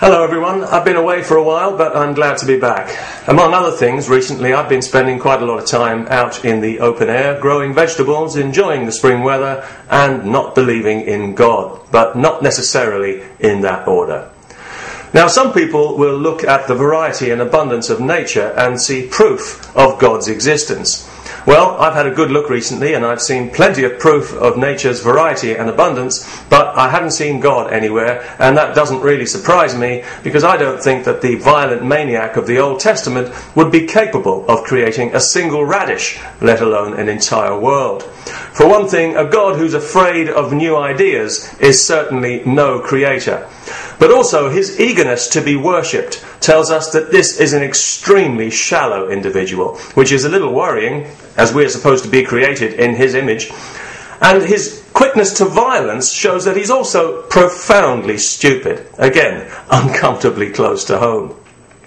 Hello everyone, I've been away for a while, but I'm glad to be back. Among other things, recently I've been spending quite a lot of time out in the open air, growing vegetables, enjoying the spring weather, and not believing in God, but not necessarily in that order. Now, some people will look at the variety and abundance of nature and see proof of God's existence. Well, I've had a good look recently and I've seen plenty of proof of nature's variety and abundance, but I haven't seen God anywhere, and that doesn't really surprise me because I don't think that the violent maniac of the Old Testament would be capable of creating a single radish, let alone an entire world. For one thing, a God who's afraid of new ideas is certainly no creator. But also, his eagerness to be worshipped tells us that this is an extremely shallow individual, which is a little worrying, as we are supposed to be created in his image. And his quickness to violence shows that he's also profoundly stupid. Again, uncomfortably close to home.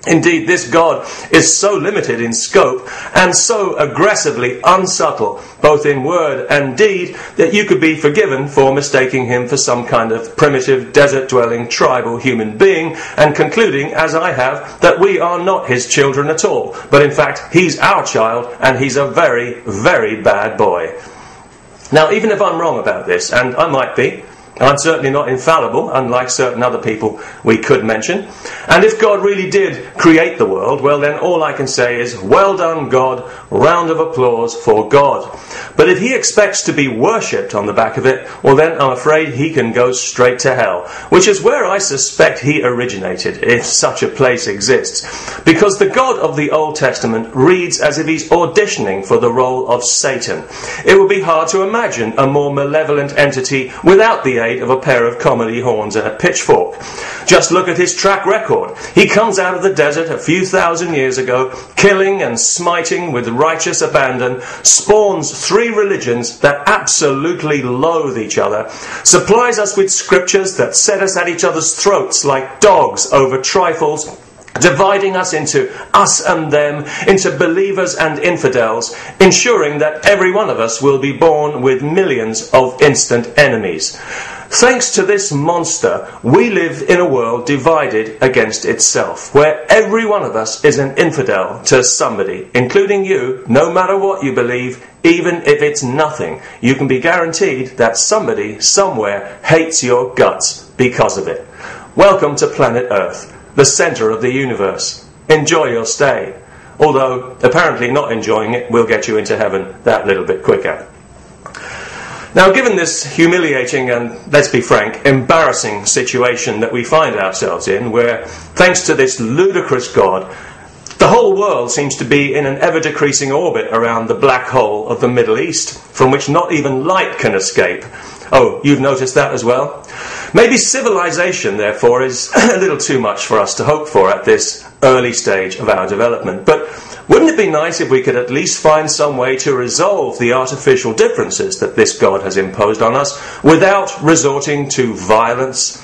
Indeed, this God is so limited in scope and so aggressively unsubtle, both in word and deed, that you could be forgiven for mistaking him for some kind of primitive, desert-dwelling, tribal human being and concluding, as I have, that we are not his children at all, but in fact, he's our child and he's a very, very bad boy. Now, even if I'm wrong about this, and I might be, I'm certainly not infallible, unlike certain other people we could mention. And if God really did create the world, well then all I can say is, well done God, round of applause for God. But if he expects to be worshipped on the back of it, well then I'm afraid he can go straight to hell, which is where I suspect he originated, if such a place exists. Because the God of the Old Testament reads as if he's auditioning for the role of Satan. It would be hard to imagine a more malevolent entity without the aid of a pair of comedy horns and a pitchfork. Just look at his track record. He comes out of the desert a few thousand years ago, killing and smiting with righteous abandon, spawns 3 religions that absolutely loathe each other, supplies us with scriptures that set us at each other's throats like dogs over trifles, dividing us into us and them, into believers and infidels, ensuring that every one of us will be born with millions of instant enemies. Thanks to this monster, we live in a world divided against itself, where every one of us is an infidel to somebody, including you. No matter what you believe, even if it's nothing, you can be guaranteed that somebody, somewhere, hates your guts because of it. Welcome to planet Earth, the centre of the universe. Enjoy your stay. Although, apparently not enjoying it will get you into heaven that little bit quicker. Now, given this humiliating and, let's be frank, embarrassing situation that we find ourselves in, where, thanks to this ludicrous God, the whole world seems to be in an ever-decreasing orbit around the black hole of the Middle East, from which not even light can escape. Oh, you've noticed that as well? Maybe civilization, therefore, is a little too much for us to hope for at this early stage of our development. But wouldn't it be nice if we could at least find some way to resolve the artificial differences that this God has imposed on us without resorting to violence?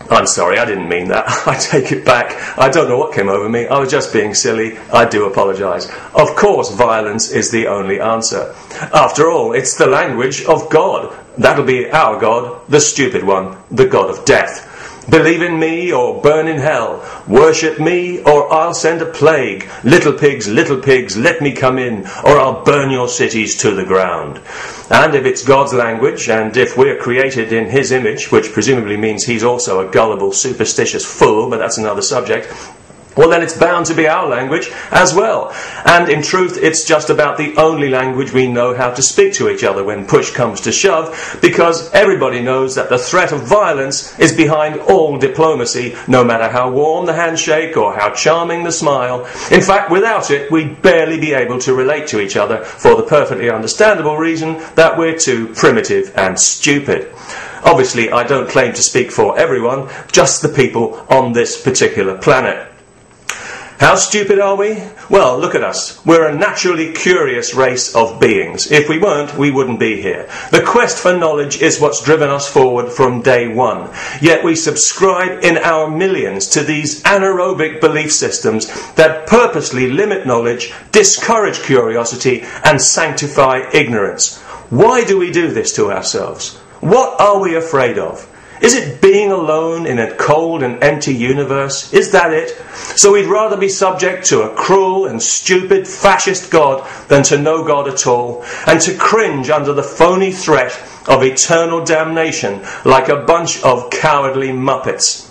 I'm sorry, I didn't mean that. I take it back. I don't know what came over me. I was just being silly. I do apologise. Of course, violence is the only answer. After all, it's the language of God. That'll be our God, the stupid one, the God of death. Believe in me or burn in hell. Worship me or I'll send a plague. Little pigs, let me come in, or I'll burn your cities to the ground. And if it's God's language, and if we're created in his image, which presumably means he's also a gullible, superstitious fool, but that's another subject, well then it's bound to be our language as well. And in truth, it's just about the only language we know how to speak to each other when push comes to shove, because everybody knows that the threat of violence is behind all diplomacy, no matter how warm the handshake or how charming the smile. In fact, without it, we'd barely be able to relate to each other for the perfectly understandable reason that we're too primitive and stupid. Obviously, I don't claim to speak for everyone, just the people on this particular planet. How stupid are we? Well, look at us. We're a naturally curious race of beings. If we weren't, we wouldn't be here. The quest for knowledge is what's driven us forward from day one. Yet we subscribe in our millions to these anaerobic belief systems that purposely limit knowledge, discourage curiosity, and sanctify ignorance. Why do we do this to ourselves? What are we afraid of? Is it being alone in a cold and empty universe? Is that it? So we'd rather be subject to a cruel and stupid fascist God than to no God at all, and to cringe under the phony threat of eternal damnation like a bunch of cowardly muppets.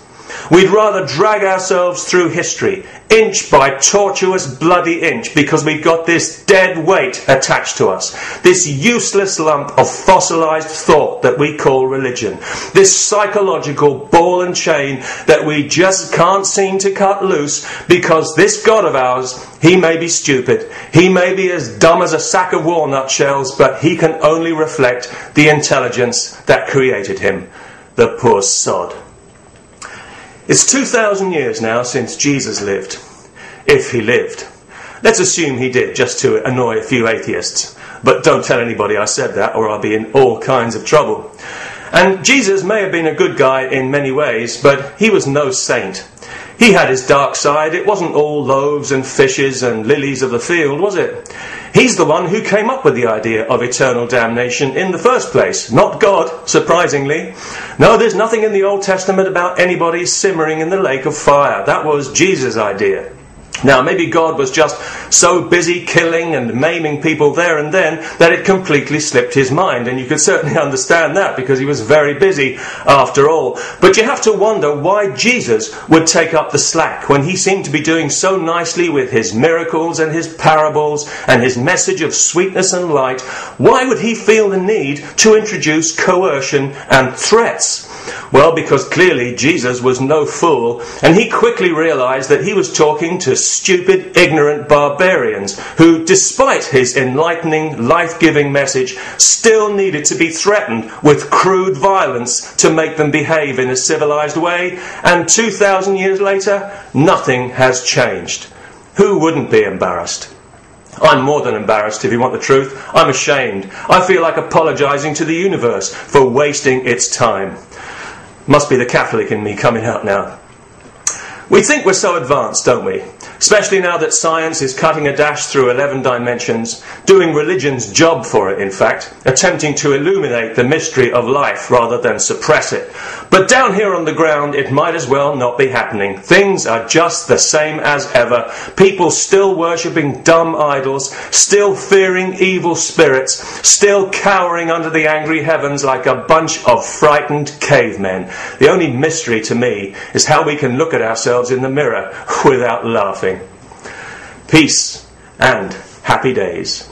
We'd rather drag ourselves through history, inch by tortuous bloody inch, because we've got this dead weight attached to us, this useless lump of fossilized thought that we call religion, this psychological ball and chain that we just can't seem to cut loose, because this God of ours, he may be stupid, he may be as dumb as a sack of walnut shells, but he can only reflect the intelligence that created him. The poor sod. It's 2,000 years now since Jesus lived, if he lived. Let's assume he did, just to annoy a few atheists. But don't tell anybody I said that, or I'll be in all kinds of trouble. And Jesus may have been a good guy in many ways, but he was no saint. He had his dark side. It wasn't all loaves and fishes and lilies of the field, was it? He's the one who came up with the idea of eternal damnation in the first place, not God, surprisingly. No, there's nothing in the Old Testament about anybody simmering in the lake of fire. That was Jesus' idea. Now, maybe God was just so busy killing and maiming people there and then that it completely slipped his mind, and you could certainly understand that because he was very busy after all. But you have to wonder why Jesus would take up the slack when he seemed to be doing so nicely with his miracles and his parables and his message of sweetness and light. Why would he feel the need to introduce coercion and threats? Well, because clearly Jesus was no fool, and he quickly realized that he was talking to stupid, ignorant barbarians who, despite his enlightening, life-giving message, still needed to be threatened with crude violence to make them behave in a civilized way. And 2,000 years later, nothing has changed. Who wouldn't be embarrassed? I'm more than embarrassed, if you want the truth. I'm ashamed. I feel like apologizing to the universe for wasting its time. Must be the Catholic in me coming out now. We think we're so advanced, don't we? Especially now that science is cutting a dash through 11 dimensions, doing religion's job for it, in fact, attempting to illuminate the mystery of life rather than suppress it. But down here on the ground, it might as well not be happening. Things are just the same as ever. People still worshipping dumb idols, still fearing evil spirits, still cowering under the angry heavens like a bunch of frightened cavemen. The only mystery to me is how we can look at ourselves in the mirror without laughing. Peace and happy days.